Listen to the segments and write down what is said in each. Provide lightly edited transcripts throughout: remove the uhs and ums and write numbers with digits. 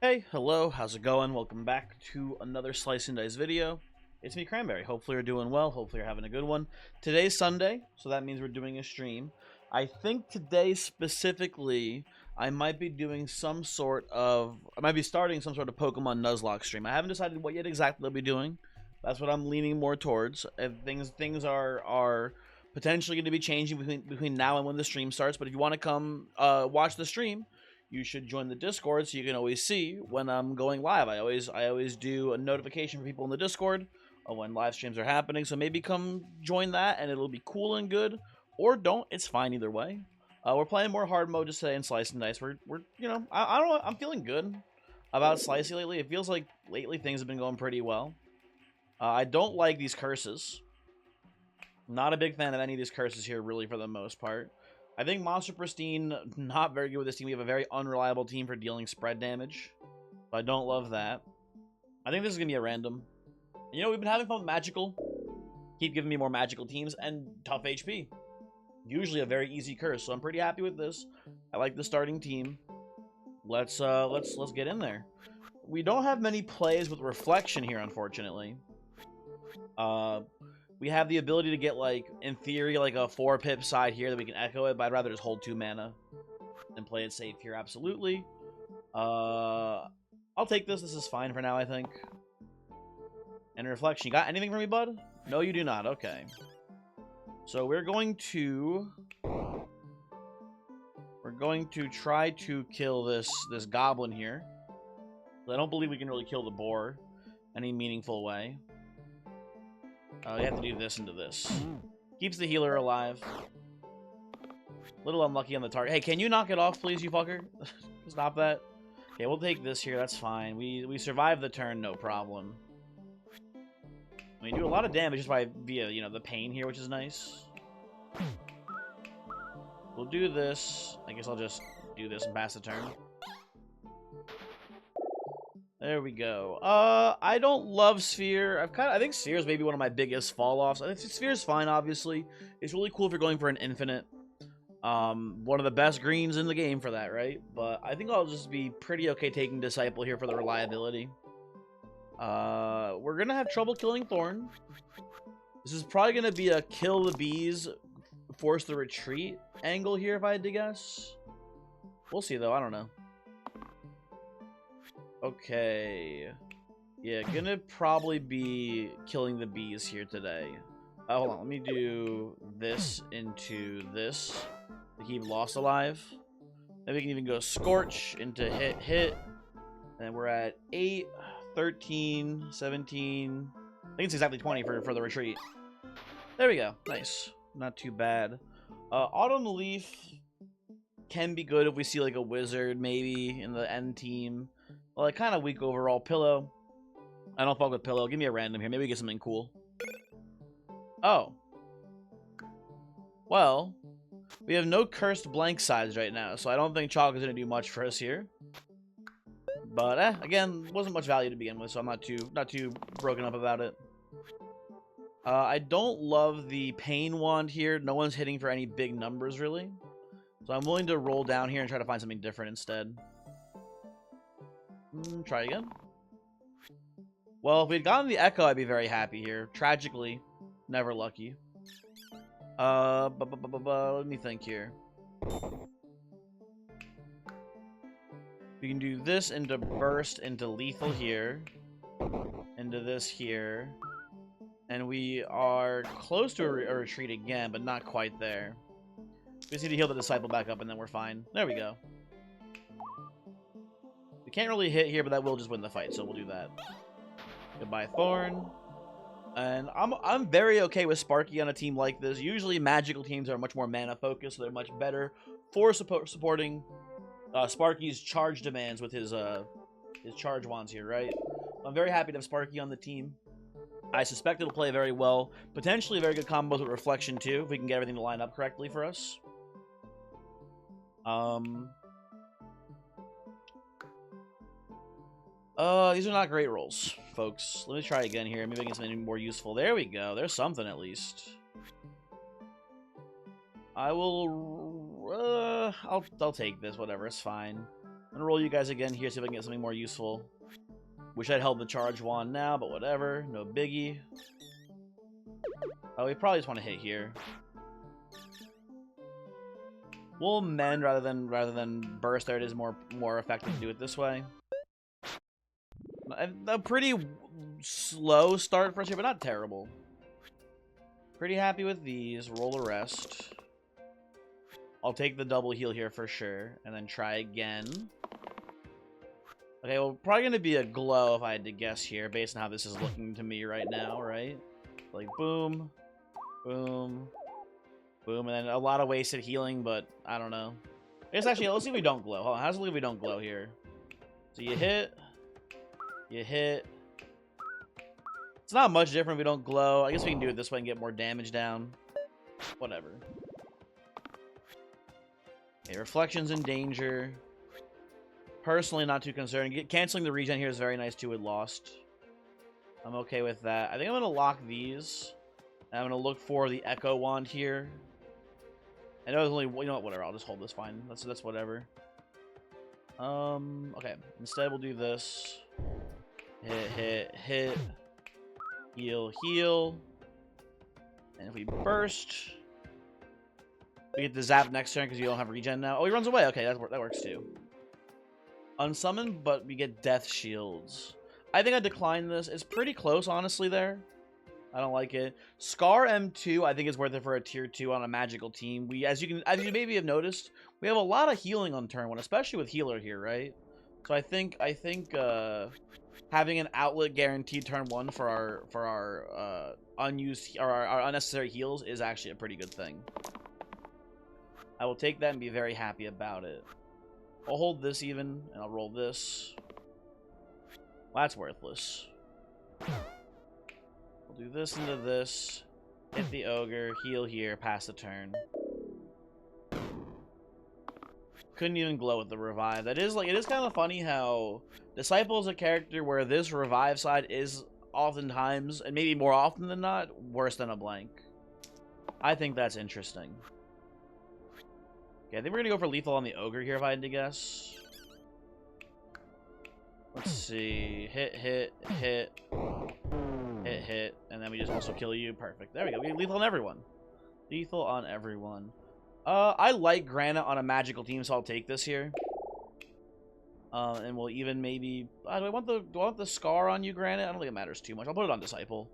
Hey, hello, how's it going? Welcome back to another Slice and Dice video. It's me, Cranberry. Hopefully you're doing well. Hopefully you're having a good one. Today's Sunday, so that means we're doing a stream. I think today specifically, I might be doing I might be starting some sort of Pokemon Nuzlocke stream. I haven't decided what yet exactly I'll be doing. That's what I'm leaning more towards. Things are potentially going to be changing between now and when the stream starts. But if you want to come watch the stream, you should join the Discord so you can always see when I'm going live. I always do a notification for people in the Discord of when live streams are happening. So maybe come join that and it'll be cool and good. Or don't. It's fine either way. We're playing more hard mode just today in Slice and Dice. We're you know, I don't know. I'm feeling good about Slicey lately. It feels like lately things have been going pretty well. I don't like these curses. Not a big fan of any of these curses here, really, for the most part. I think Monster Pristine, not very good with this team. We have a very unreliable team for dealing spread damage. I don't love that. I think this is going to be a random. You know, we've been having fun with Magical. Keep giving me more Magical teams and tough HP. Usually a very easy curse, so I'm pretty happy with this. I like the starting team. Let's get in there. We don't have many plays with Reflection here, unfortunately. We have the ability to get, like, in theory, like a 4-pip side here that we can echo it, but I'd rather just hold 2 mana and play it safe here, absolutely. I'll take this. This is fine for now, I think. And Reflection, you got anything for me, bud? No, you do not. Okay. So we're going to try to kill this goblin here. I don't believe we can really kill the boar any meaningful way. We have to do this into this. Keeps the healer alive. A little unlucky on the target. Hey, can you knock it off, please, you fucker? Stop that. Okay, we'll take this here. That's fine. We survive the turn, no problem. We do a lot of damage just via, you know, the pain here, which is nice. We'll do this. I guess I'll just do this and pass the turn. There we go. I don't love Sphere. I think Sphere is maybe one of my biggest fall-offs. I think Sphere is fine, obviously. It's really cool if you're going for an infinite. One of the best greens in the game for that, right? But I think I'll just be pretty okay taking Disciple here for the reliability. We're gonna have trouble killing Thorn. This is probably gonna be a kill the bees, force the retreat angle here, if I had to guess. We'll see, though. I don't know. Okay. Yeah, gonna probably be killing the bees here today. Hold on, let me do this into this to keep Lost alive. Then we can even go Scorch into hit. And we're at 8, 13, 17. I think it's exactly 20 for the retreat. There we go. Nice. Not too bad. Autumn Leaf can be good if we see like a wizard maybe in the end team. Well, like, kind of weak overall. Pillow. I don't fuck with Pillow. Give me a random here. Maybe we get something cool. Oh. Well, we have no cursed blank sides right now, so I don't think Chalk is going to do much for us here. But, again, wasn't much value to begin with, so I'm not too broken up about it. I don't love the Pain Wand here. No one's hitting for any big numbers, really. So I'm willing to roll down here and try to find something different instead. Try again. Well, if we'd gotten the Echo, I'd be very happy here. Tragically, never lucky. Let me think here. We can do this into Burst, into Lethal here. Into this here. And we are close to a retreat again, but not quite there. We just need to heal the Disciple back up, and then we're fine. There we go. We can't really hit here, but that will just win the fight, so we'll do that. Goodbye, Thorn. And I'm very okay with Sparky on a team like this. Usually, Magical teams are much more mana-focused, so they're much better for supporting Sparky's charge demands with his charge wands here, right? I'm very happy to have Sparky on the team. I suspect it'll play very well. Potentially very good combos with Reflection, too, if we can get everything to line up correctly for us. These are not great rolls, folks. Let me try again here. Maybe I can get something more useful. There we go. There's something, at least. I will... I'll take this. Whatever. It's fine. I'm gonna roll you guys again here, see if I can get something more useful. Wish I'd held the charge wand now, but whatever. No biggie. Oh, we probably just want to hit here. We'll mend rather than burst. There it is more effective to do it this way. A pretty slow start for us here, but not terrible. Pretty happy with these. Roll a rest. I'll take the double heal here for sure, and then try again. Okay, well, probably gonna be a glow if I had to guess here, based on how this is looking to me right now, right? Like boom, boom, boom, and then a lot of wasted healing, but I don't know. I guess actually, let's see if we don't glow. Hold on, how's it look if we don't glow here? So you hit. It's not much different if we don't glow. I guess we can do it this way and get more damage down. Whatever. Okay, Reflection's in danger. Personally, not too concerned. Canceling the regen here is very nice too with Lost. I'm okay with that. I think I'm going to lock these. And I'm going to look for the Echo Wand here. I know there's only... You know what? Whatever. I'll just hold this fine. That's whatever. Okay. Instead, we'll do this. Hit. Heal. And if we burst... We get the zap next turn because you don't have regen now. Oh, he runs away. Okay, that works too. Unsummon, but we get death shields. I think I decline this. It's pretty close, honestly, there. I don't like it. Scar M2, I think is worth it for a tier 2 on a magical team. As you maybe have noticed, we have a lot of healing on turn 1, especially with healer here, right? So I think having an outlet guaranteed turn 1 for our unused or our unnecessary heals is actually a pretty good thing. I will take that and be very happy about it. I'll hold this even, and I'll roll this. Well, that's worthless. We'll do this into this. Hit the ogre, heal here, pass the turn. Couldn't even glow with the revive. It is kind of funny how Disciple is a character where this revive side is oftentimes, and maybe more often than not, worse than a blank. I think that's interesting. Okay, I think we're gonna go for lethal on the ogre here if I had to guess. Let's see. Hit, and then we just also kill you. Perfect. There we go. We get lethal on everyone. Lethal on everyone. I like Granite on a magical team, so I'll take this here. And we'll even maybe... do I want the Scar on you, Granite? I don't think it matters too much. I'll put it on Disciple.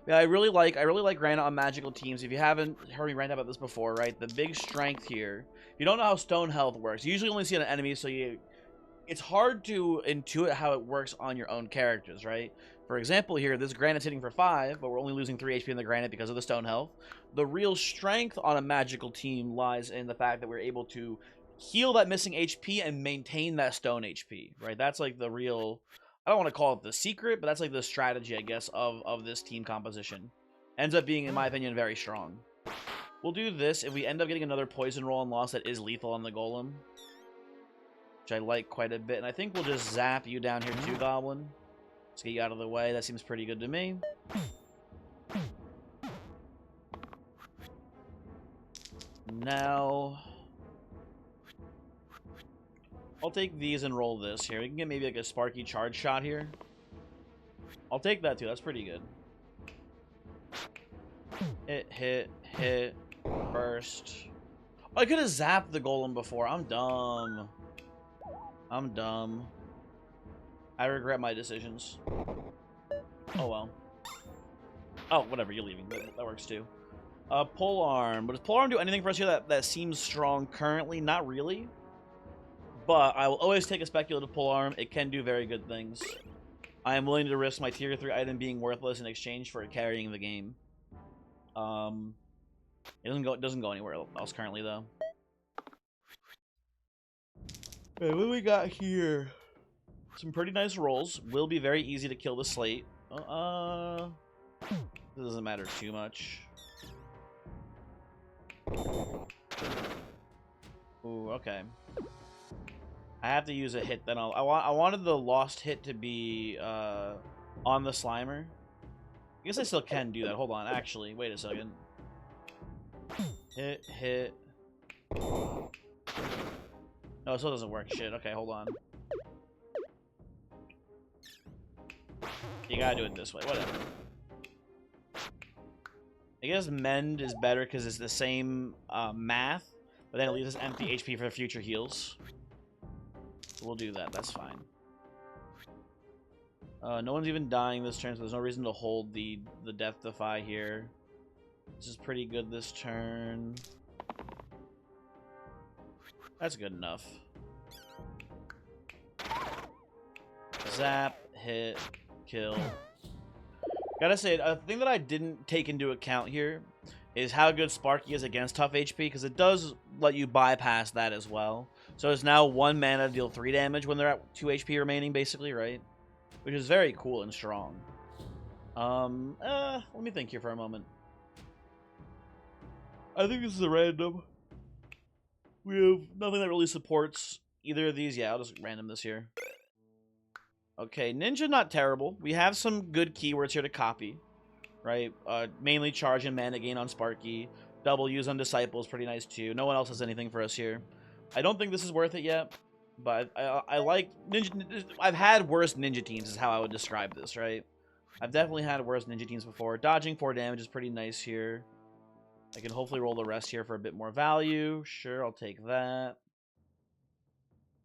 Yeah, I really like Granite on magical teams. If you haven't heard me rant about this before, right? The big strength here. You don't know how stone health works. You usually only see it on enemies, so it's hard to intuit how it works on your own characters, right? For example, here, this Granite's hitting for 5, but we're only losing 3 HP in the Granite because of the stone health. The real strength on a magical team lies in the fact that we're able to heal that missing HP and maintain that stone HP, right? That's like the real... I don't want to call it the secret, but that's like the strategy, I guess, of this team composition. Ends up being, in my opinion, very strong. We'll do this. If we end up getting another poison roll and loss that is lethal on the golem, which I like quite a bit, and I think we'll just zap you down here too, Goblin. Let's get you out of the way. That seems pretty good to me. Now... I'll take these and roll this here. We can get maybe like a Sparky charge shot here. I'll take that too. That's pretty good. Hit, burst. Oh, I could have zapped the golem before. I'm dumb. I regret my decisions. Oh well. Oh, whatever. You're leaving. That works too. Pole arm. But does pole arm do anything for us here that seems strong currently? Not really. But I will always take a speculative pole arm. It can do very good things. I am willing to risk my tier 3 item being worthless in exchange for it carrying the game. It doesn't go anywhere else currently though. Okay, what do we got here? Some pretty nice rolls. Will be very easy to kill the slate. This doesn't matter too much. Ooh, okay. I have to use a hit then. I wanted the lost hit to be on the Slimer. I guess I still can do that. Hold on, actually, wait a second. Hit. No, No, it still doesn't work. Shit. Okay, hold on. You gotta do it this way. Whatever. I guess mend is better because it's the same math, but then it leaves us empty HP for future heals. So we'll do that. That's fine. No one's even dying this turn, so there's no reason to hold the Death Defy here. This is pretty good this turn. That's good enough. Zap, hit, kill. Gotta say, a thing that I didn't take into account here is how good Sparky is against tough HP, because it does let you bypass that as well. So it's now 1 mana to deal 3 damage when they're at 2 HP remaining, basically, right? Which is very cool and strong. Let me think here for a moment. I think this is a random. We have nothing that really supports either of these. Yeah, I'll just random this here. Okay, Ninja, not terrible. We have some good keywords here to copy, right? Mainly charge and mana gain on Sparky. Double use on Disciple is pretty nice too. No one else has anything for us here. I don't think this is worth it yet, but I like Ninja. I've had worse Ninja teams is how I would describe this, right? I've definitely had worse Ninja teams before. Dodging 4 damage is pretty nice here. I can hopefully roll the rest here for a bit more value. Sure, I'll take that.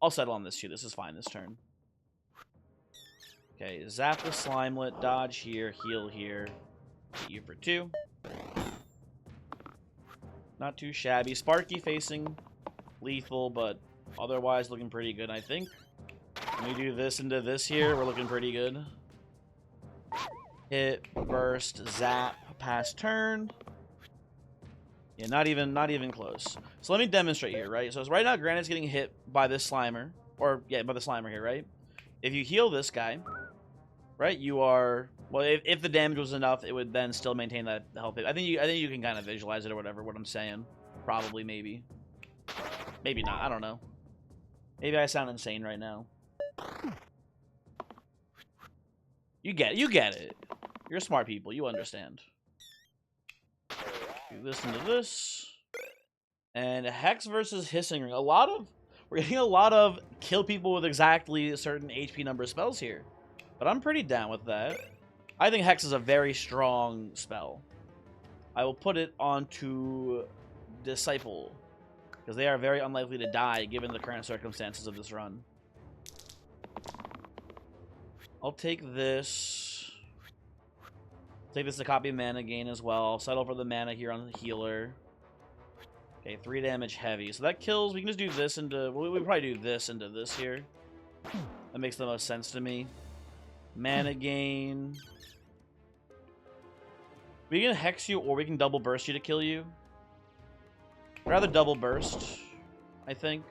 I'll settle on this too. This is fine this turn. Okay, zap the Slimelet, dodge here, heal here. Hit you for 2. Not too shabby. Sparky facing lethal, but otherwise looking pretty good, I think. When we do this into this here, we're looking pretty good. Hit, burst, zap, pass turn. Yeah, not even close. So let me demonstrate here, right? So right now, Granite's getting hit by this Slimer. Or, yeah, by the Slimer here, right? If you heal this guy, right, you are... Well, if the damage was enough, it would then still maintain that health. I think you can kind of visualize it or whatever, what I'm saying. Probably, maybe. Maybe not, I don't know. Maybe I sound insane right now. You get it. You're smart people, you understand. Do this into this. And Hex versus Hissing Ring. We're getting a lot of kill people with exactly a certain HP number spells here. But I'm pretty down with that. I think Hex is a very strong spell. I will put it onto Disciple, because they are very unlikely to die given the current circumstances of this run. I'll take this. Take this to copy mana gain as well. I'll settle for the mana here on the healer. Okay, 3 damage heavy. So that kills. We can just do this into... Well, we probably do this into this here. That makes the most sense to me. Mana gain. We can hex you or we can double burst you to kill you. I'd rather double burst, I think.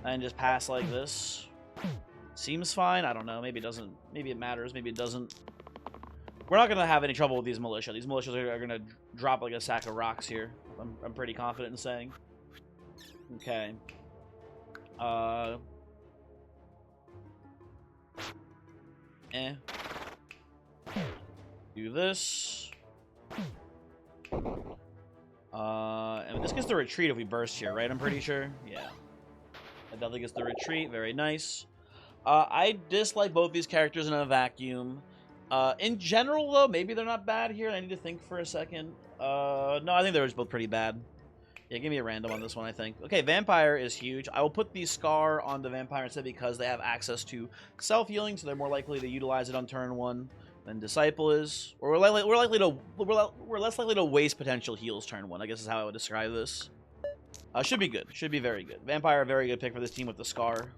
And just pass like this. Seems fine. I don't know. Maybe it doesn't. Maybe it matters. Maybe it doesn't. We're not going to have any trouble with these militia. These militias are going to drop like a sack of rocks here. I'm pretty confident in saying. Okay. Do this. And this gets the retreat if we burst here, right? I'm pretty sure. Yeah. That definitely gets the retreat. Very nice. I dislike both these characters in a vacuum. In general, though, maybe they're not bad here. I need to think for a second. No, I think they're both pretty bad. Yeah, give me a random on this one, I think. Okay, Vampire is huge. I will put the Scar on the Vampire instead because they have access to self-healing, so they're more likely to utilize it on turn 1 than Disciple is. Or we're less likely to waste potential heals turn 1, I guess is how I would describe this. Should be good. Should be very good. Vampire, a very good pick for this team with the Scar.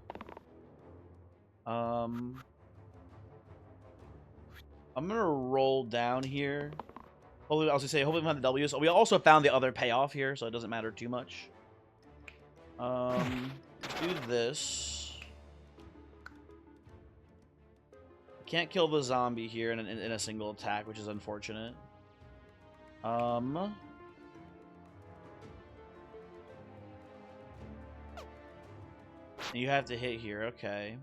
I'm gonna roll down here. Hopefully, I was gonna say, hopefully we find the W's. We also found the other payoff here, so it doesn't matter too much. Do this. Can't kill the zombie here in a single attack, which is unfortunate. You have to hit here, okay.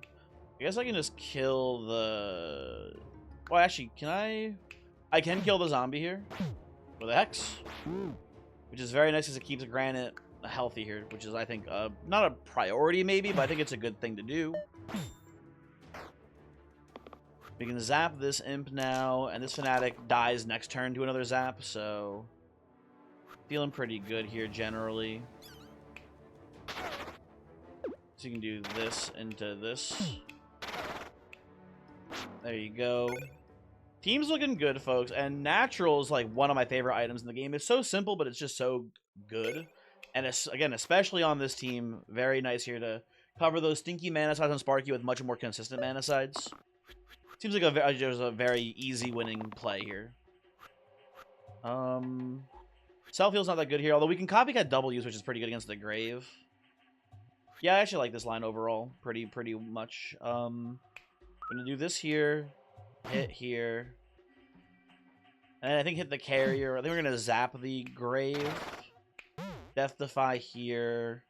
I guess I can just kill the... Well, actually, can I... I can kill the zombie here with a Hex, which is very nice because it keeps Granite healthy here, which is, I think, not a priority maybe, but I think it's a good thing to do. We can zap this imp now, and this fanatic dies next turn to another zap, so feeling pretty good here generally. So you can do this into this. There you go. Team's looking good, folks, and natural is like one of my favorite items in the game. It's so simple, but it's just so good. And it's, again, especially on this team, very nice here to cover those stinky mana sides on Sparky with much more consistent mana sides. Seems like there's a very easy winning play here. Self-heal's not that good here, although we can copycat W's, which is pretty good against the Grave. Yeah, I actually like this line overall pretty much. I'm gonna do this here, hit here, and I think hit the carrier. I think we're gonna zap the Grave, Death Defy here,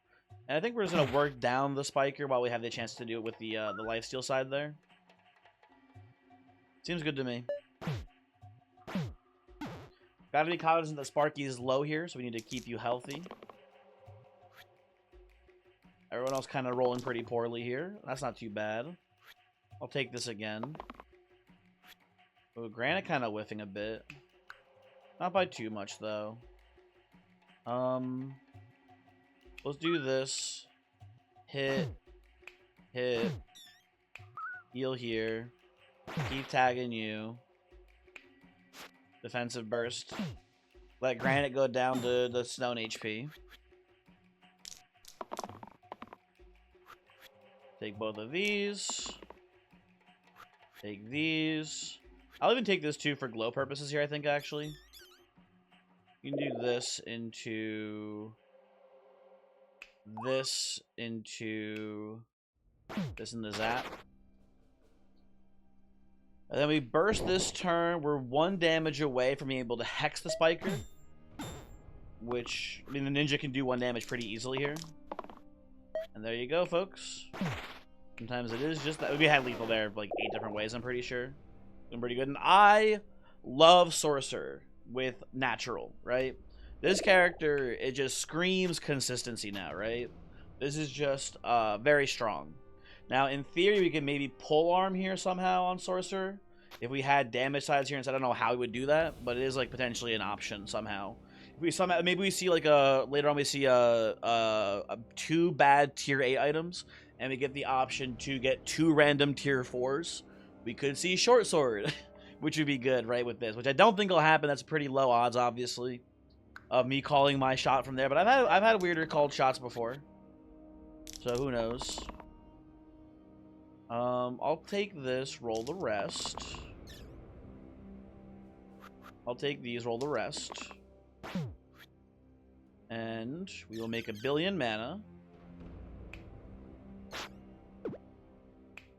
and I think we're just gonna work down the Spiker while we have the chance to do it with the lifesteal side there. Seems good to me. Gotta be cognizant that Sparky is low here, so we need to keep you healthy. Everyone else kind of rolling pretty poorly here. That's not too bad. I'll take this again. Oh, Granite kind of whiffing a bit. Not by too much, though. Let's do this. Hit. Hit. Heal here. Keep tagging you. Defensive burst. Let Granite go down to the Stone HP. Take both of these. Take these. I'll even take this too for glow purposes here, I think, actually. You can do this into this into this into zap. And then we burst this turn. We're 1 damage away from being able to hex the Spiker. Which, I mean, the ninja can do 1 damage pretty easily here. And there you go, folks. Sometimes it is just that. We had lethal there like 8 different ways, I'm pretty sure. Doing pretty good. And I love Sorcerer with natural, right? This character, it just screams consistency now, right? This is just very strong. Now, in theory, we could maybe pull arm here somehow on Sorcerer. If we had damage sides here, and I don't know how we would do that, but it is like potentially an option somehow. If we somehow, maybe we see like later on we see 2 bad tier 8 items, and we get the option to get 2 random tier 4s. We could see Short Sword, which would be good, right, with this, which I don't think will happen. That's pretty low odds, obviously, of me calling my shot from there. But I've had weirder called shots before, so who knows. I'll take this, roll the rest. I'll take these, roll the rest. And we will make 1 billion mana.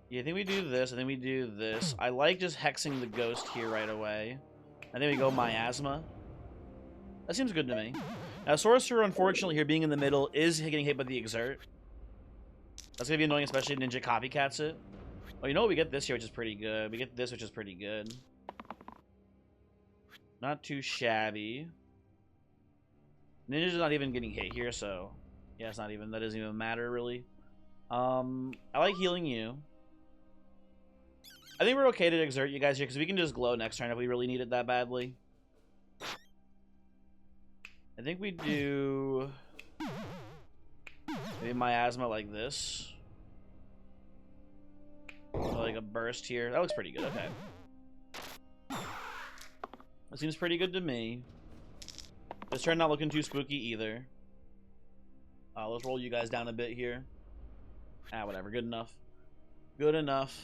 Yeah, I think we do this. I think we do this. I like just hexing the ghost here right away. I think we go miasma. That seems good to me. Now, Sorcerer, unfortunately, here being in the middle, is getting hit by the Exert. That's going to be annoying, especially if Ninja copycats it. Oh, you know what? We get this here, which is pretty good. We get this, which is pretty good. Not too shabby. Ninja's not even getting hit here, so... Yeah, it's not even... That doesn't even matter, really. I like healing you. I think we're okay to exert you guys here, because we can just glow next turn if we really need it that badly. I think we do... Maybe miasma like this. So like a burst here. That looks pretty good, okay. That seems pretty good to me. This turn not looking too spooky either. Let's roll you guys down a bit here. Ah, whatever. Good enough. Good enough.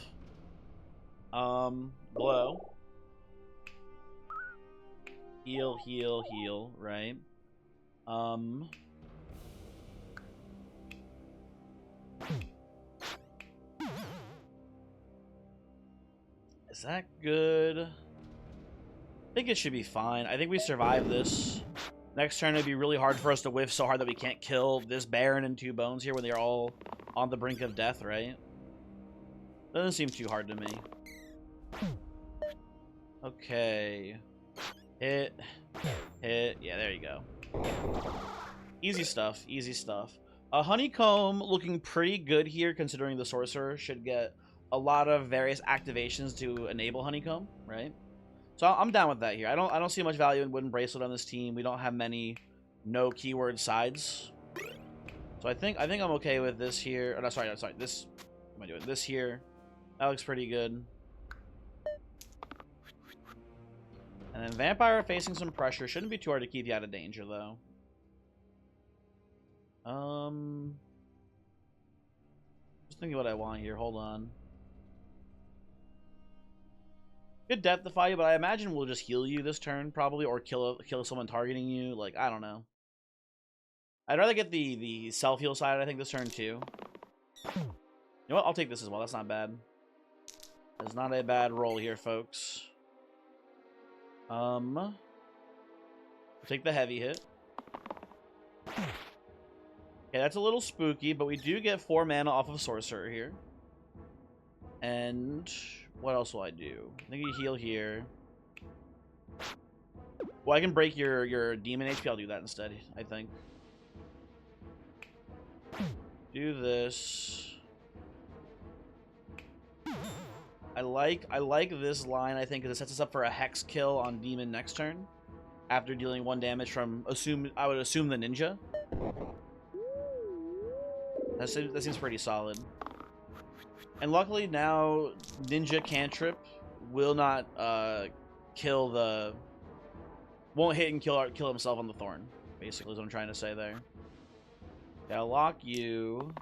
Blow. Heal, heal, heal, right? Is that good? I think it should be fine. I think we survive this. Next turn, it'd be really hard for us to whiff so hard that we can't kill this Baron and 2 bones here when they're all on the brink of death, right? Doesn't seem too hard to me. Okay. Hit. Hit. Yeah, there you go. Easy stuff, easy stuff. Honeycomb looking pretty good here, considering the sorcerer should get a lot of various activations to enable honeycomb, right? So I'm down with that here. I don't see much value in wooden bracelet on this team. We don't have many no keyword sides. So I think I'm okay with this here. Oh, no, sorry. This, what am I doing? This here. That looks pretty good. And then vampire facing some pressure. Shouldn't be too hard to keep you out of danger though. Just thinking what I want here. Hold on. Could deathify you, but I imagine we'll just heal you this turn probably, or kill someone targeting you. Like, I don't know. I'd rather get the self heal side, I think, this turn too. You know what? I'll take this as well. That's not bad. That's not a bad roll here, folks. We'll take the heavy hit. Okay, that's a little spooky, but we do get 4 mana off of Sorcerer here. And what else will I do? I think you heal here. Well, I can break your demon HP. I'll do that instead, I think. Do this. I like this line, I think, because it sets us up for a hex kill on demon next turn. After dealing 1 damage from I would assume the ninja. That seems pretty solid. And luckily now, ninja cantrip will not won't hit and kill himself on the thorn. Basically, is what I'm trying to say there. Okay, I'll lock you.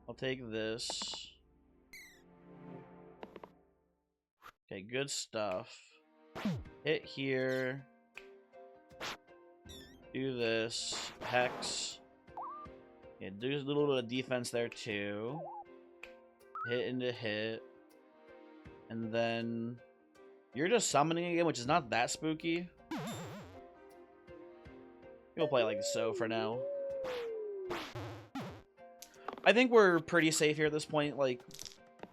I'll take this. Okay, good stuff. Hit here. Do this. Hex. Yeah, do a little bit of defense there too. Hit into hit. And then you're just summoning again, which is not that spooky. We'll play like so for now. I think we're pretty safe here at this point. Like,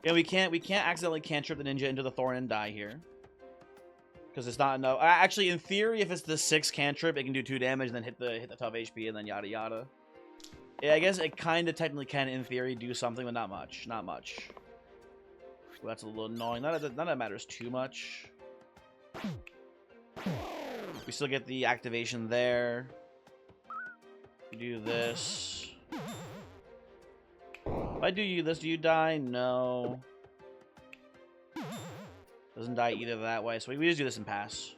yeah, we can't accidentally cantrip the ninja into the thorn and die here. Because it's not enough. Actually, in theory, if it's the 6 cantrip, it can do 2 damage and then hit the tough HP and then yada yada. Yeah, I guess it kind of technically can, in theory, do something, but not much. Not much. Well, that's a little annoying. None of that matters too much. We still get the activation there. Do this. If I do you this, do you die? No. Doesn't die either that way, so we just do this and pass.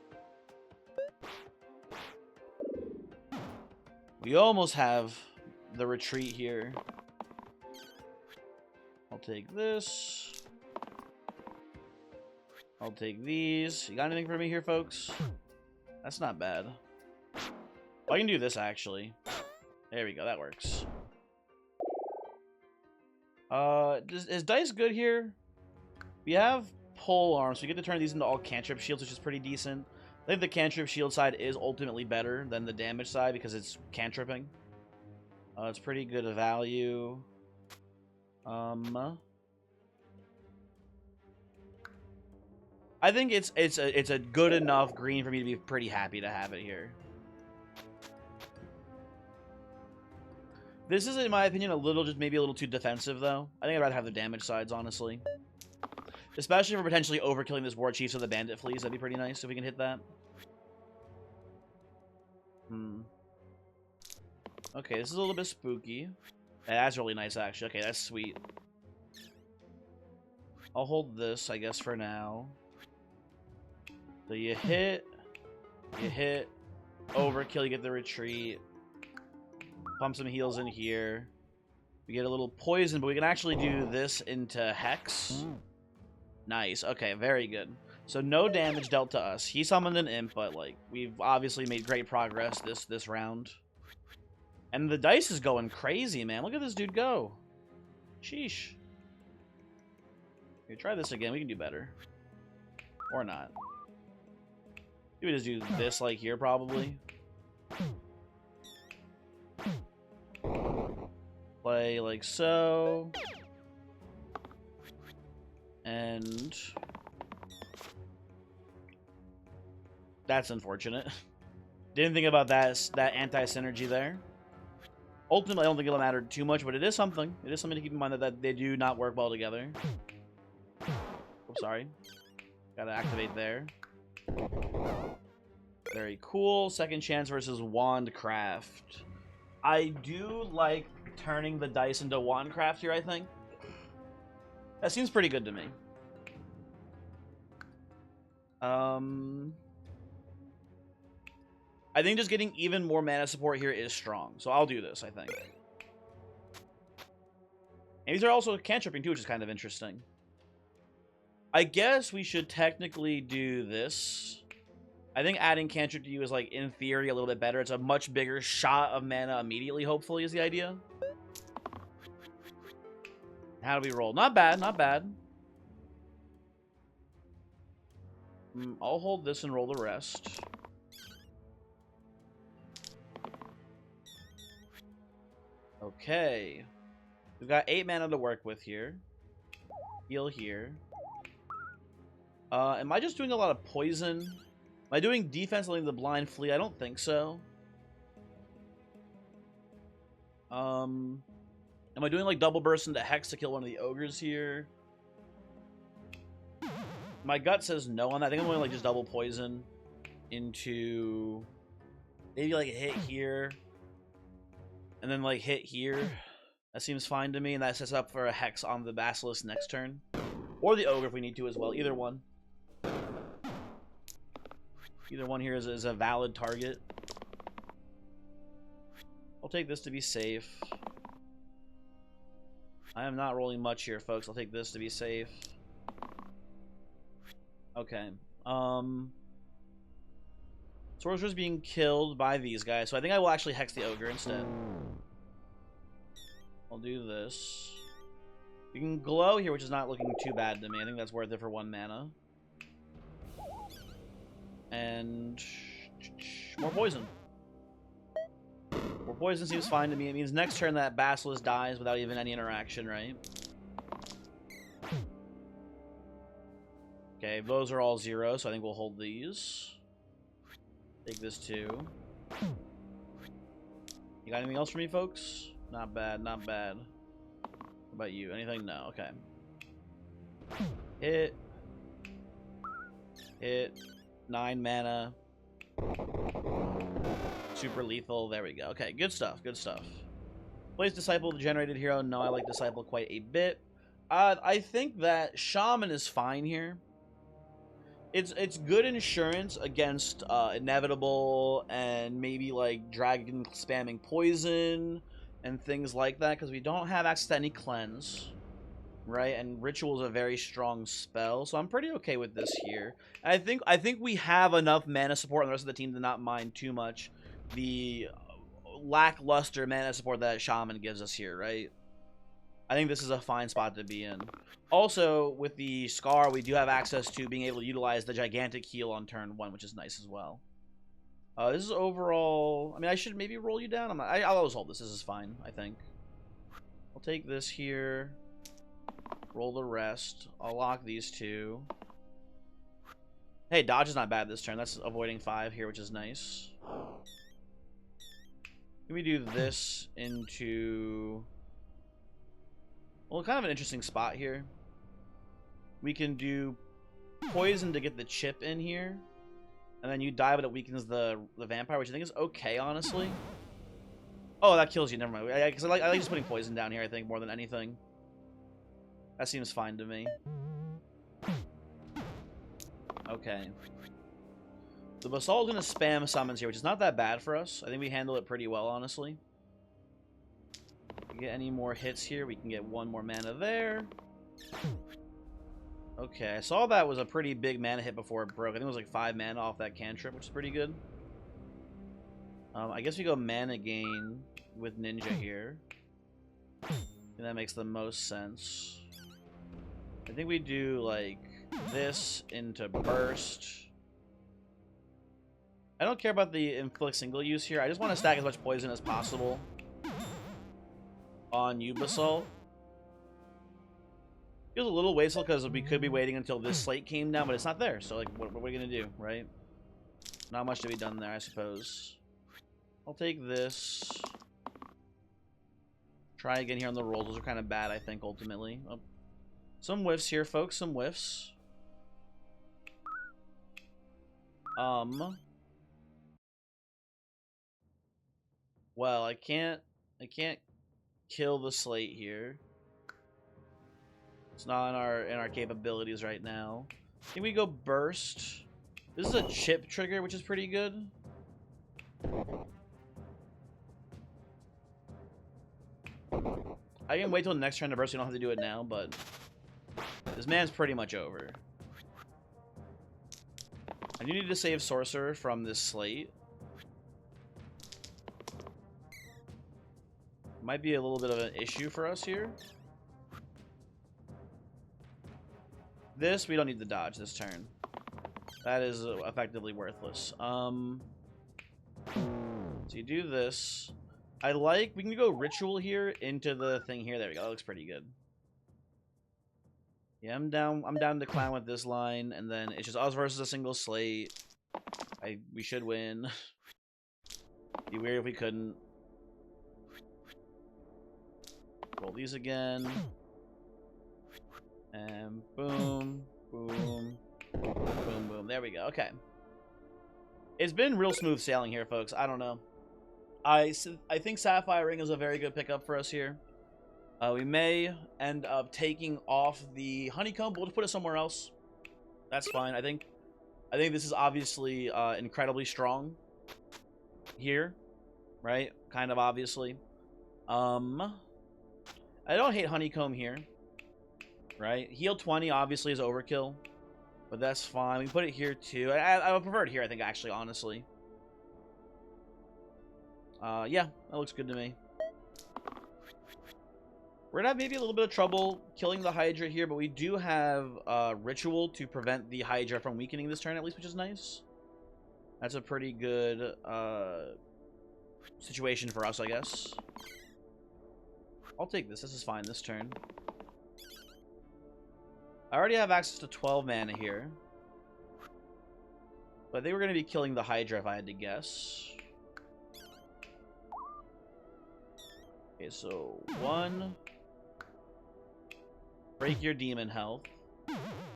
We almost have the retreat here. I'll take this. I'll take these. You got anything for me here, folks? That's not bad. Oh, I can do this, actually. There we go, that works. Is dice good here? We have pole arms, so we get to turn these into all cantrip shields, which is pretty decent. I think the cantrip shield side is ultimately better than the damage side because it's cantripping. It's pretty good value. I think it's a good enough green for me to be pretty happy to have it here. This is, in my opinion, maybe a little too defensive, though. I think I'd rather have the damage sides, honestly. Especially for potentially overkilling this war chief so the bandit flees. That'd be pretty nice if we can hit that. Okay, this is a little bit spooky. Yeah, that's really nice, actually. Okay, that's sweet. I'll hold this, I guess, for now. So you hit, overkill, you get the retreat. Pump some heals in here. We get a little poison, but we can actually do this into Hex. Nice. Okay, very good. So no damage dealt to us. He summoned an imp, but like we've obviously made great progress this round. And the dice is going crazy, man. Look at this dude go. Sheesh. Here, try this again. We can do better. Or not. We just do this like here, probably. Play like so. And that's unfortunate. Didn't think about that anti-synergy there. Ultimately, I don't think it'll matter too much, but it is something. It is something to keep in mind that they do not work well together. Oh, sorry. Gotta activate there. Very cool. Second chance versus Wandcraft. I do like turning the dice into Wandcraft here, I think. That seems pretty good to me. I think just getting even more mana support here is strong. So I'll do this, I think. And these are also cantripping too, which is kind of interesting. I guess we should technically do this. I think adding cantrip to you is, like, in theory, a little bit better. It's a much bigger shot of mana immediately, hopefully, is the idea. How do we roll? Not bad, not bad. I'll hold this and roll the rest. Okay. We've got 8 mana to work with here. Heal here. Am I just doing a lot of poison? Am I doing defense letting the blind flee? I don't think so. Am I doing like double burst into Hex to kill one of the ogres here? My gut says no on that. I think I'm going like just double poison into maybe like a hit here. And then like hit here. That seems fine to me, and that sets up for a Hex on the Basilisk next turn. Or the ogre if we need to as well. Either one. Either one here is a valid target. I'll take this to be safe. I am not rolling much here, folks. I'll take this to be safe. Okay. Sorcerer's being killed by these guys, so I think I will actually Hex the ogre instead. I'll do this. We can glow here, which is not looking too bad to me. I think that's worth it for 1 mana. And more poison. More poison seems fine to me. It means next turn that Basilisk dies without even any interaction, right? Okay, those are all 0, so I think we'll hold these. Take this too. You got anything else for me, folks? Not bad, not bad. What about you? Anything? No, okay. Hit. Hit. 9 mana. Super lethal. There we go. Okay, good stuff. Good stuff. Plays Disciple, the generated hero. No, I like Disciple quite a bit. I think that Shaman is fine here. It's good insurance against Inevitable and maybe like Dragon spamming poison and things like that, because we don't have access to any cleanse. Right, and Ritual is a very strong spell, so I'm pretty okay with this here. And I think we have enough mana support on the rest of the team to not mind too much the lackluster mana support that Shaman gives us here, right? I think this is a fine spot to be in. Also, with the Scar, we do have access to being able to utilize the gigantic heal on turn 1, which is nice as well. This is overall... I mean, I should maybe roll you down. I'll always hold this. This is fine, I think. I'll take this here. Roll the rest. I'll lock these 2. Hey, dodge is not bad this turn. That's avoiding 5 here, which is nice. Can we do this into... Well, kind of an interesting spot here. We can do poison to get the chip in here. And then you die, but it weakens the vampire, which I think is okay, honestly. Oh, that kills you. Never mind. Because I like just putting poison down here, I think, more than anything. That seems fine to me. Okay. The Basalt is going to spam summons here, which is not that bad for us. I think we handle it pretty well, honestly. If we get any more hits here, we can get 1 more mana there. Okay, I saw that was a pretty big mana hit before it broke. I think it was like 5 mana off that cantrip, which is pretty good. I guess we go mana gain with Ninja here. And that makes the most sense. I think we do, like, this into Burst. I don't care about the Inflict single use here. I just want to stack as much poison as possible on you, Basalt. Feels a little wasteful because we could be waiting until this slate came down, but it's not there. So, like, what are we going to do, right? Not much to be done there, I suppose. I'll take this. Try again here on the rolls. Those are kind of bad, I think, ultimately. Oh. Some whiffs here, folks. Some whiffs. Well, I can't kill the slate here. It's not in our capabilities right now. Can we go burst? This is a chip trigger, which is pretty good. I can wait till the next turn to burst. We don't have to do it now, but this man's pretty much over. I do need to save Sorcerer from this slate. Might be a little bit of an issue for us here. This, we don't need to dodge this turn. That is effectively worthless. So you do this. We can go Ritual here into the thing here. There we go. That looks pretty good. Yeah, I'm down to clown with this line, and then it's just us versus a single slate. We should win. Be weird if we couldn't. Roll these again. And boom, boom, boom, boom. There we go. Okay. It's been real smooth sailing here, folks. I don't know. I think Sapphire Ring is a very good pickup for us here. We may end up taking off the Honeycomb, but we'll just put it somewhere else. That's fine. I think this is obviously incredibly strong here, right? Kind of obviously. I don't hate Honeycomb here, right? Heal 20 obviously is overkill, but that's fine. We can put it here too. I would prefer it here, I think, actually, honestly. Yeah, that looks good to me. We're gonna have maybe a little bit of trouble killing the Hydra here, but we do have Ritual to prevent the Hydra from weakening this turn, at least, which is nice. That's a pretty good situation for us, I guess. I'll take this. This is fine this turn. I already have access to 12 mana here. But they were going to be killing the Hydra if I had to guess. Okay, so 1. Break your demon health.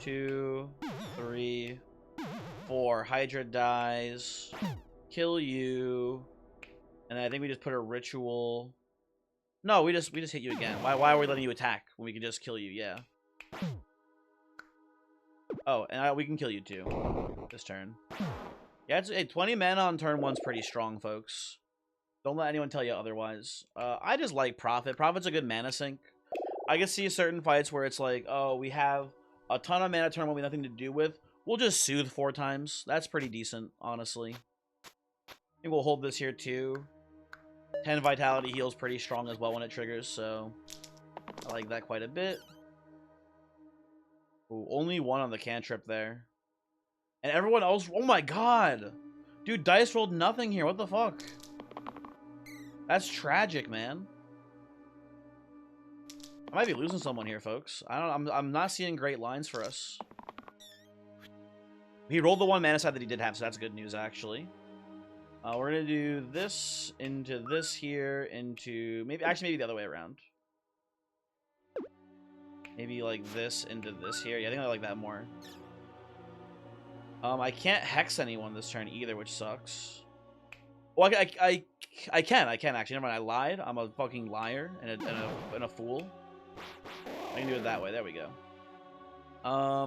2, 3, 4. Hydra dies. Kill you. And I think we just put a Ritual. No, we just hit you again. Why are we letting you attack when we can just kill you? Yeah. Oh, and we can kill you too this turn. Yeah, it's 20 mana on turn 1's pretty strong, folks. Don't let anyone tell you otherwise. I just like Prophet. Prophet's a good mana sink. I can see certain fights where it's like, oh, we have a ton of mana turn 1 with nothing to do with. We'll just Soothe 4 times. That's pretty decent, honestly. I think we'll hold this here too. 10 Vitality heals pretty strong as well when it triggers, so I like that quite a bit. Ooh, only 1 on the cantrip there. And everyone else... Oh my god! Dude, dice rolled nothing here. What the fuck? That's tragic, man. I might be losing someone here, folks. I'm not seeing great lines for us. He rolled the 1 mana side that he did have, so that's good news, actually. We're gonna do this into this here, into... maybe the other way around. Maybe like this into this here. Yeah, I think I like that more. I can't hex anyone this turn either, which sucks. Well, I can actually. Never mind, I lied. I'm a fucking liar and a fool. I can do it that way. There we go. I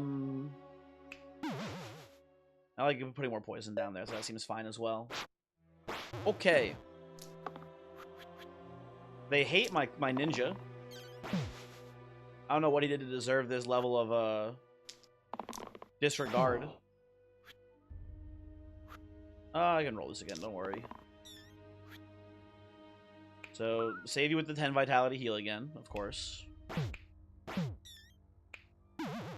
like putting more poison down there, so that seems fine as well. Okay. They hate my ninja. I don't know what he did to deserve this level of disregard. I can roll this again, don't worry. So, save you with the 10 Vitality heal again, of course.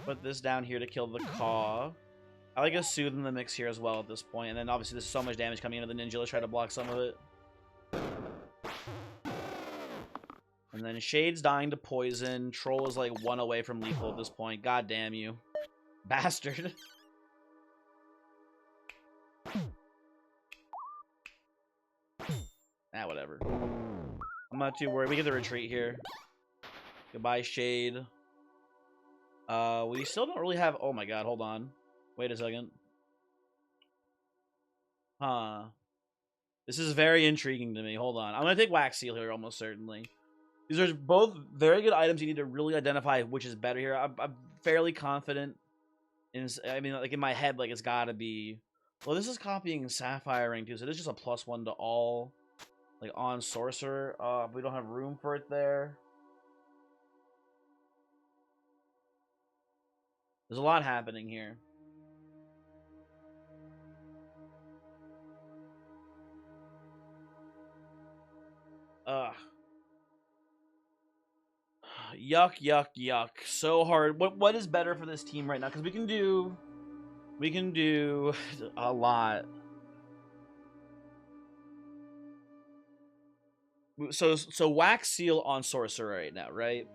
Put this down here to kill the Caw. I like a Soothe in the mix here as well at this point. And then obviously there's so much damage coming into the ninja. Let's try to block some of it. And then Shade's dying to poison. Troll is like 1 away from lethal at this point. God damn you. Bastard. whatever. I'm not too worried. We get the retreat here. Goodbye, Shade. We still don't really have... Oh my god, hold on. Wait a second. Huh. This is very intriguing to me. Hold on. I'm going to take Wax Seal here, almost certainly. These are both very good items. You need to really identify which is better here. I'm fairly confident. I mean, like, in my head, like, it's got to be... Well, this is copying Sapphire Ring, too, so this is just a +1 to all, like, on Sorcerer. We don't have room for it there. There's a lot happening here. Ugh. Yuck, yuck, yuck. So hard. What is better for this team right now? Because we can do a lot. So Wax Seal on Sorcerer right now, right?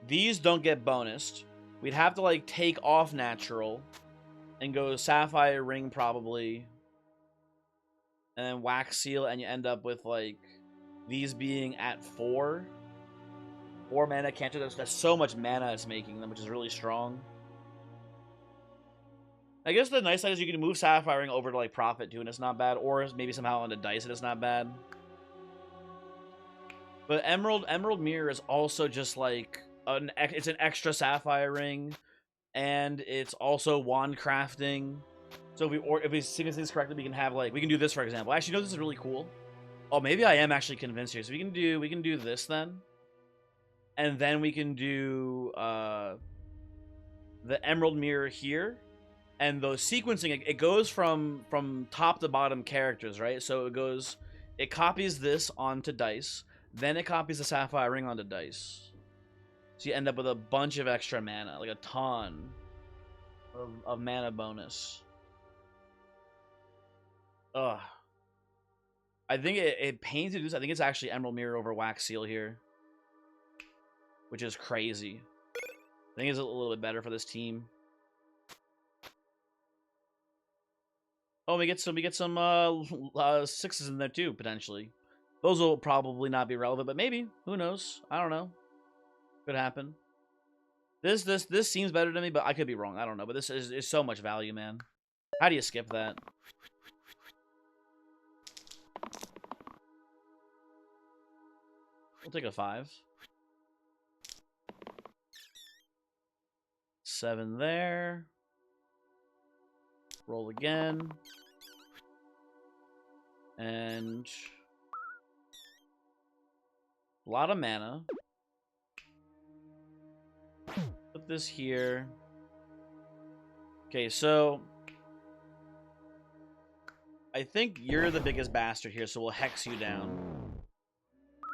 These don't get bonused. We'd have to, like, take off Natural and go Sapphire Ring probably, and then Wax Seal, and you end up with, like, these being at 4 mana cancer. That's so much mana it's making them, which is really strong. I guess the nice side is you can move Sapphire Ring over to, like, Prophet too, and it's not bad, or maybe somehow onto Dice, and it's not bad. But Emerald Mirror is also just like it's an extra Sapphire Ring, and it's also wand crafting. So if we sequence things correctly, we can have, like, we can do this, for example. Actually, you know, this is really cool. Oh, maybe I am actually convinced here. So we can do this then, and then we can do the Emerald Mirror here, and the sequencing, it goes from top to bottom characters, right? So it copies this onto Dice. Then it copies the Sapphire Ring onto Dice. So you end up with a bunch of extra mana, like a ton of mana bonus. Ugh. I think it pains to do this. I think it's actually Emerald Mirror over Wax Seal here, which is crazy. I think it's a little bit better for this team. Oh, we get some 6s in there too, potentially. Those will probably not be relevant, but maybe. Who knows? I don't know. Could happen. This seems better to me, but I could be wrong. I don't know. But this is so much value, man. How do you skip that? We'll take a 5. 7 there. Roll again. And a lot of mana. Put this here. Okay, so I think you're the biggest bastard here, so we'll hex you down.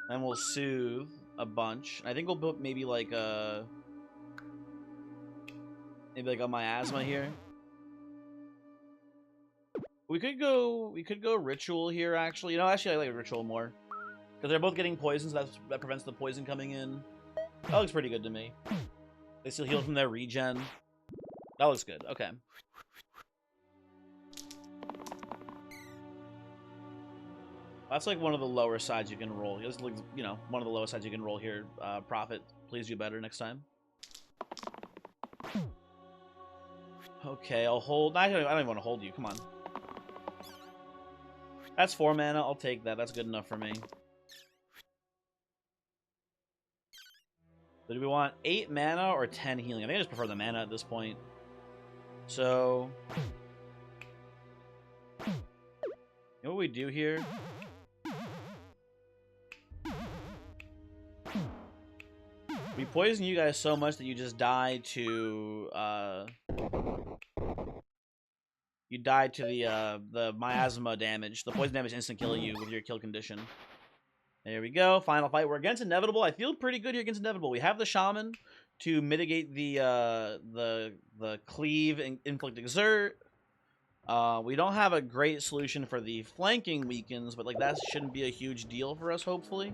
And we'll soothe a bunch. I think we'll put maybe like a miasma here. We could go ritual here, actually. You know, actually I like ritual more, because they're both getting poisons. That prevents the poison coming in. That looks pretty good to me. They still heal from their regen. That looks good. Okay. That's like one of the lower sides you can roll. It's like, you know, one of the lowest sides you can roll here. Prophet, please do better next time. Okay, I'll hold. I don't even want to hold you. Come on. That's 4 mana. I'll take that. That's good enough for me. So do we want 8 mana or 10 healing? I think I just prefer the mana at this point. So, you know what we do here? We poison you guys so much that you just die to the miasma damage. The poison damage instant killing you with your kill condition. There we go. Final fight. We're against Inevitable. I feel pretty good here against Inevitable. We have the Shaman to mitigate the cleave and inflict exert. We don't have a great solution for the flanking weakens, but like that shouldn't be a huge deal for us, hopefully.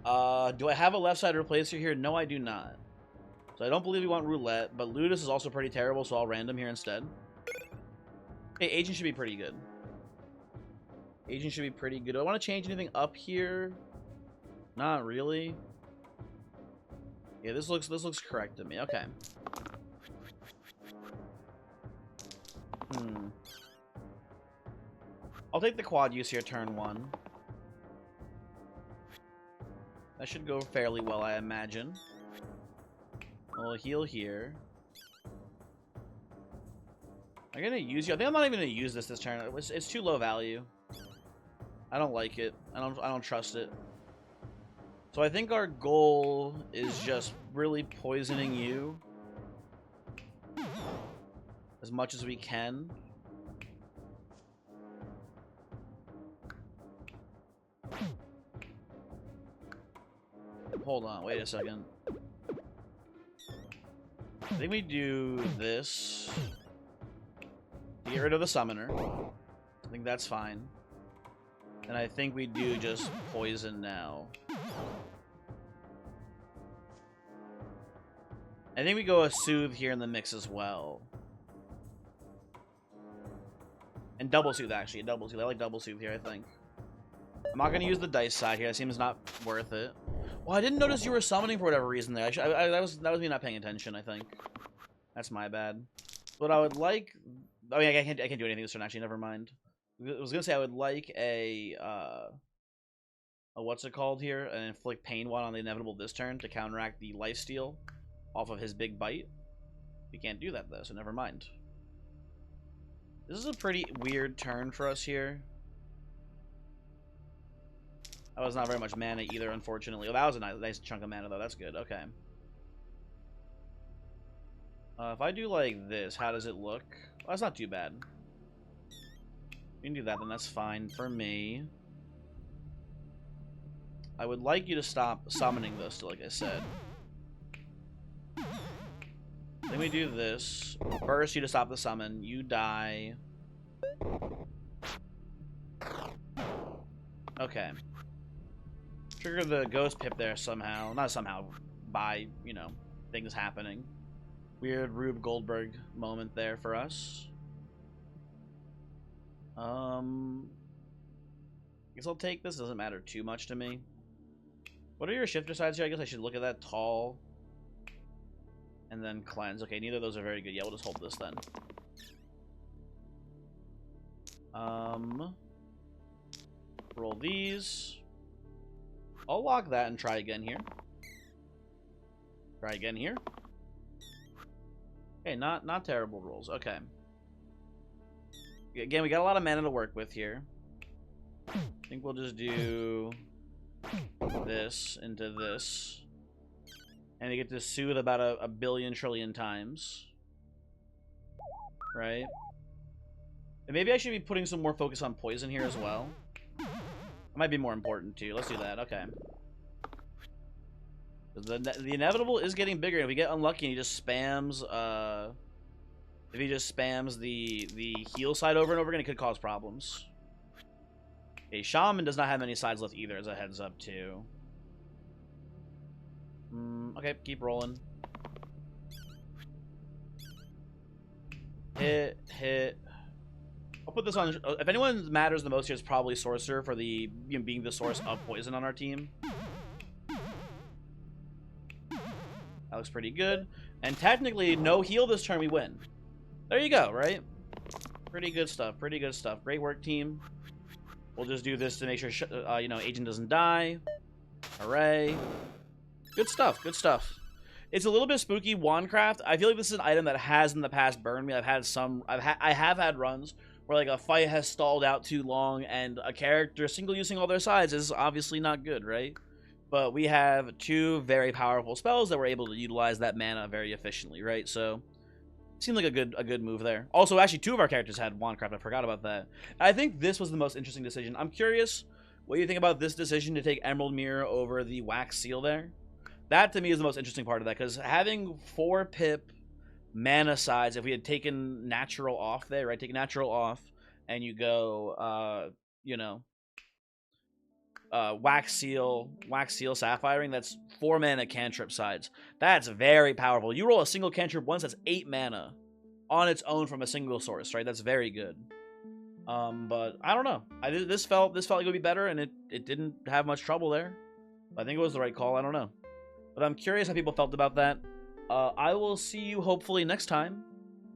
Do I have a left side replacer here? No, I do not. So I don't believe we want roulette, but Ludus is also pretty terrible, so I'll random here instead. Hey, Agent should be pretty good. Agent should be pretty good. Do I want to change anything up here? Not really. Yeah, this looks correct to me. Okay. I'll take the quad use here turn 1. That should go fairly well, I imagine. I'll heal here. I'm gonna use you. I think I'm not even gonna use this turn. It's too low value. I don't like it. I don't trust it. So I think our goal is just really poisoning you as much as we can. Hold on, wait a second. I think we do this. Get rid of the summoner. I think that's fine. And I think we do just poison now. I think we go a soothe here in the mix as well. And double soothe, actually. Double soothe. I like double soothe here, I think. I'm not going to use the dice side here. It seems not worth it. Well, I didn't notice you were summoning for whatever reason there. That was me not paying attention, I think. That's my bad. But I would like... I mean, I can't do anything this turn, actually. Never mind. I was going to say I would like a what's it called here? An inflict pain one on the inevitable this turn to counteract the lifesteal off of his big bite. We can't do that, though, so never mind. This is a pretty weird turn for us here. That was not very much mana either, unfortunately. Oh, that was a nice chunk of mana, though. That's good. Okay. If I do like this, how does it look? Well, that's not too bad. You can do that, then that's fine for me. I would like you to stop summoning this, like I said. Then we do this. Burst you to stop the summon. You die. Okay. Trigger the ghost pip there somehow. Not somehow. By, you know, things happening. Weird Rube Goldberg moment there for us. I guess I'll take this. Doesn't matter too much to me. What are your shifter sides here? I guess I should look at that. Tall. And then cleanse. Okay, neither of those are very good. Yeah, we'll just hold this then. Roll these. I'll lock that and try again here. Try again here. Okay, not terrible rolls. Okay. Again, we got a lot of mana to work with here. I think we'll just do this into this. And we get to soothe about a billion trillion times. Right? And maybe I should be putting some more focus on poison here as well. It might be more important too. Let's do that. Okay. The inevitable is getting bigger. If we get unlucky and he just spams if he just spams the heal side over and over again, it could cause problems. Okay, Shaman does not have many sides left either, as a heads up too. Okay, keep rolling. Hit. I'll put this on. If anyone matters the most here, it's probably Sorcerer for the being the source of poison on our team. That looks pretty good. And technically, no heal this turn, we win. There you go, right? Pretty good stuff. Pretty good stuff. Great work, team. We'll just do this to make sure you know, Agent doesn't die. Hooray! Good stuff. Good stuff. It's a little bit spooky. Wandcraft. I feel like this is an item that has in the past burned me. I have had runs where like a fight has stalled out too long and a character single using all their sides is obviously not good, right? But we have two very powerful spells that we're able to utilize that mana very efficiently, right? So it seemed like a good move there. Also, actually, two of our characters had Wandcraft. I forgot about that. I think this was the most interesting decision. I'm curious what you think about this decision to take Emerald Mirror over the Wax Seal there. That, to me, is the most interesting part of that, because having 4 pip mana sides, if we had taken Natural off there, right? Take Natural off, and you go, you know, Wax Seal, Sapphire, that's 4 mana cantrip sides. That's very powerful. You roll a single cantrip once, that's 8 mana on its own from a single source, right? That's very good. But I don't know. This felt like it would be better, and it didn't have much trouble there. I think it was the right call. I don't know. But I'm curious how people felt about that. I will see you hopefully next time.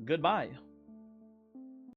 Goodbye.